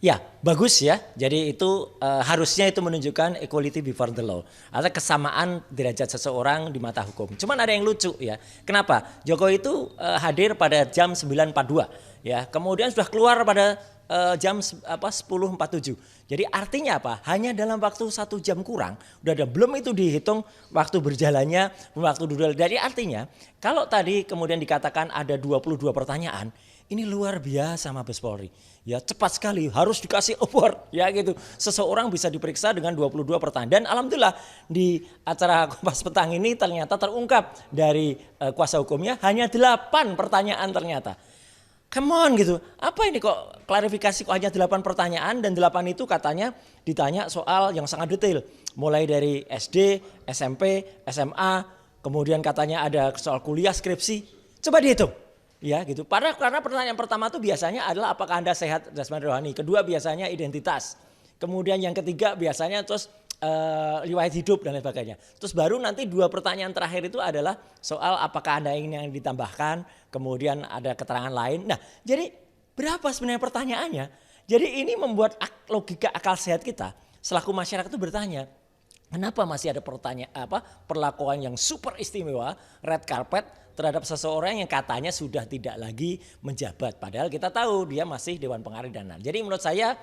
Ya, bagus ya. Jadi itu harusnya itu menunjukkan equality before the law. Atau kesamaan derajat seseorang di mata hukum. Cuman ada yang lucu ya. Kenapa? Jokowi itu hadir pada jam 9.42 ya. Kemudian sudah keluar pada jam 10.47. Jadi artinya apa? Hanya dalam waktu 1 jam kurang. Udah ada, belum itu dihitung waktu berjalannya, waktu duduk. Jadi artinya kalau tadi kemudian dikatakan ada 22 pertanyaan, ini luar biasa Mabes Polri. Ya cepat sekali, harus dikasih award ya gitu. Seseorang bisa diperiksa dengan 22 pertanyaan. Dan alhamdulillah di acara Kompas Petang ini ternyata terungkap dari kuasa hukumnya hanya 8 pertanyaan ternyata. Come on gitu, apa ini kok klarifikasi kok hanya 8 pertanyaan dan 8 itu katanya ditanya soal yang sangat detail. Mulai dari SD, SMP, SMA, kemudian katanya ada soal kuliah, skripsi. Coba dihitung. Ya gitu. Karena pertanyaan pertama itu biasanya adalah apakah Anda sehat jasmani rohani. Kedua biasanya identitas. Kemudian yang ketiga biasanya terus riwayat hidup dan lain sebagainya. Terus baru nanti 2 pertanyaan terakhir itu adalah soal apakah Anda ingin yang ditambahkan. Kemudian ada keterangan lain. Nah jadi berapa sebenarnya pertanyaannya? Jadi ini membuat logika akal sehat kita selaku masyarakat itu bertanya. Kenapa masih ada perlakuan yang super istimewa, red carpet terhadap seseorang yang katanya sudah tidak lagi menjabat. Padahal kita tahu dia masih Dewan Pengarah dan lain-lain. Jadi menurut saya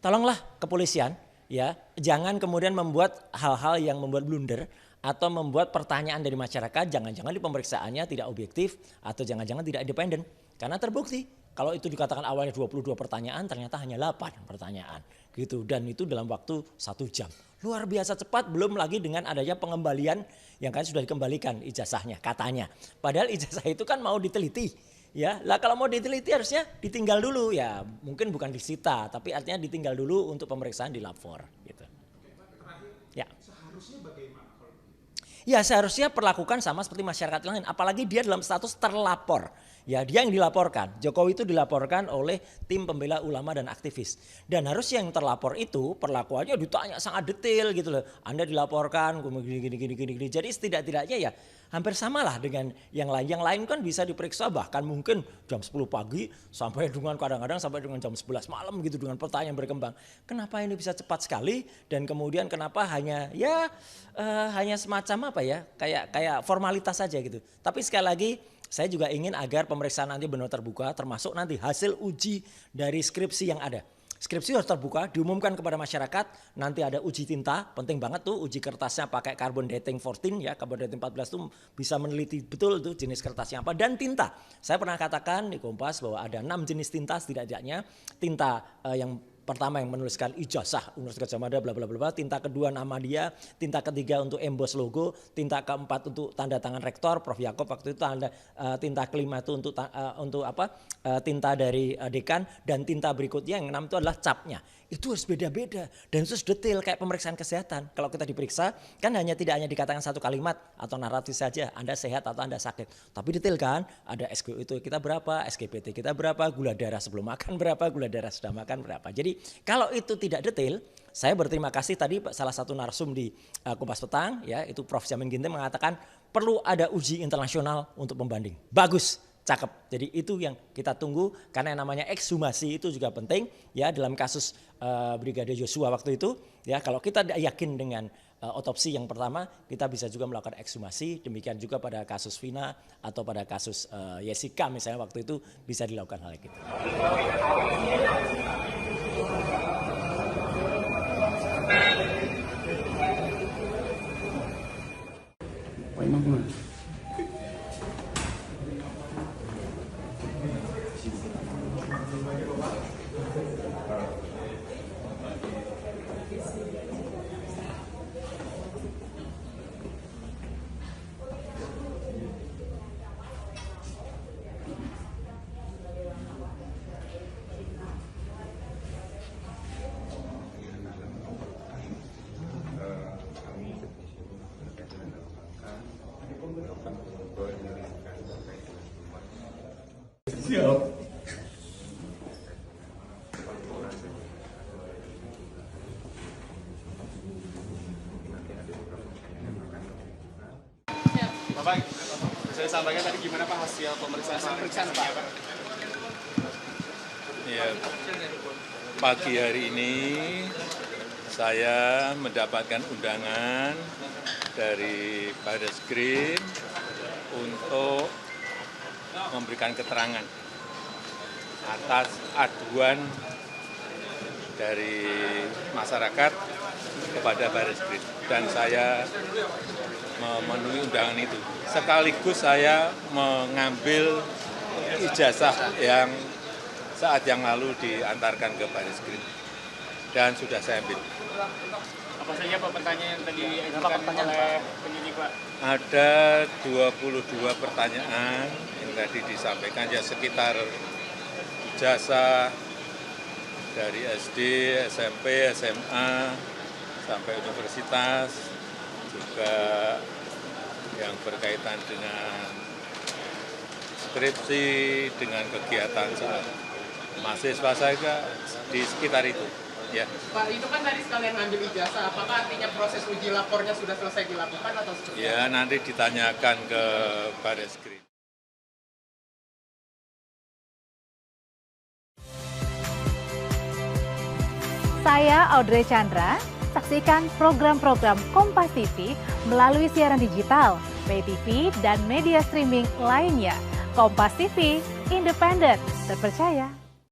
tolonglah kepolisian ya, jangan kemudian membuat hal-hal yang membuat blunder atau membuat pertanyaan dari masyarakat jangan-jangan di pemeriksaannya tidak objektif atau jangan-jangan tidak independen. Karena terbukti kalau itu dikatakan awalnya 22 pertanyaan ternyata hanya 8 pertanyaan gitu, dan itu dalam waktu 1 jam. Luar biasa cepat, belum lagi dengan adanya pengembalian yang kan sudah dikembalikan ijazahnya katanya. Padahal ijazah itu kan mau diteliti. Ya, lah kalau mau diteliti harusnya ditinggal dulu ya, mungkin bukan disita tapi artinya ditinggal dulu untuk pemeriksaan di lapor gitu. Ya. Seharusnya bagaimana? Ya seharusnya perlakukan sama seperti masyarakat lain, apalagi dia dalam status terlapor. Ya dia yang dilaporkan, Jokowi itu dilaporkan oleh tim pembela ulama dan aktivis. Dan harusnya yang terlapor itu perlakuannya ditanya sangat detail gitu loh. Anda dilaporkan gini. Jadi setidak-tidaknya ya hampir samalah dengan yang lain. Yang lain kan bisa diperiksa bahkan mungkin jam 10 pagi sampai dengan kadang-kadang sampai dengan jam 11 malam gitu dengan pertanyaan berkembang. Kenapa ini bisa cepat sekali dan kemudian kenapa hanya hanya semacam apa ya, kayak formalitas saja gitu. Tapi sekali lagi saya juga ingin agar pemeriksaan nanti benar terbuka, termasuk nanti hasil uji dari skripsi yang ada. Skripsi harus terbuka, diumumkan kepada masyarakat. Nanti ada uji tinta, penting banget tuh uji kertasnya pakai carbon dating 14 ya, carbon dating 14 tuh bisa meneliti betul tuh jenis kertasnya apa, dan tinta. Saya pernah katakan di Kompas bahwa ada 6 jenis tinta setidaknya. Tinta yang pertama yang menuliskan ijazah Universitas Gadjah Mada bla bla bla, tinta kedua nama dia, tinta ketiga untuk emboss logo, tinta keempat untuk tanda tangan rektor Prof Yakob waktu itu, tinta kelima itu untuk tinta dari dekan, dan tinta berikutnya yang 6 itu adalah capnya. Itu harus beda-beda dan itu harus detail kayak pemeriksaan kesehatan. Kalau kita diperiksa kan tidak hanya dikatakan 1 kalimat atau naratif saja, Anda sehat atau Anda sakit. Tapi detail kan, ada SGO itu kita berapa, SGPT kita berapa, gula darah sebelum makan berapa, gula darah sudah makan berapa. Jadi kalau itu tidak detail, saya berterima kasih tadi salah satu narsum di Kompas Petang ya, itu Prof Jamin Ginting mengatakan perlu ada uji internasional untuk pembanding. Bagus. Cakep. Jadi itu yang kita tunggu karena yang namanya ekshumasi itu juga penting ya dalam kasus Brigadir Yosua waktu itu ya. Kalau kita yakin dengan otopsi yang pertama, kita bisa juga melakukan ekshumasi. Demikian juga pada kasus Vina atau pada kasus Jessica misalnya waktu itu bisa dilakukan hal itu. Siap. Bapak, saya sampaikan tadi gimana Pak hasil pemeriksaan Pak? Ya, Pagi hari ini saya mendapatkan undangan dari Barreskrim untuk memberikan keterangan atas aduan dari masyarakat kepada Barreskrim, dan saya memenuhi undangan itu. Sekaligus saya mengambil ijazah yang saat yang lalu diantarkan ke Barreskrim dan sudah saya ambil. Apa saja Pak pertanyaan yang tadi diajukan oleh penyidik Pak? Ada 22 pertanyaan yang tadi disampaikan, ya sekitar ijazah dari SD, SMP, SMA, sampai universitas, juga yang berkaitan dengan skripsi, dengan kegiatan saat mahasiswa saya di sekitar itu. Ya. Pak, itu kan tadi sekalian ngambil ijazah, apakah artinya proses uji lapornya sudah selesai dilakukan atau seperti apa? Ya, nanti ditanyakan ke Barreskrim. Saya Audrey Chandra, saksikan program-program Kompas TV melalui siaran digital, pay TV, dan media streaming lainnya. Kompas TV, independen, terpercaya.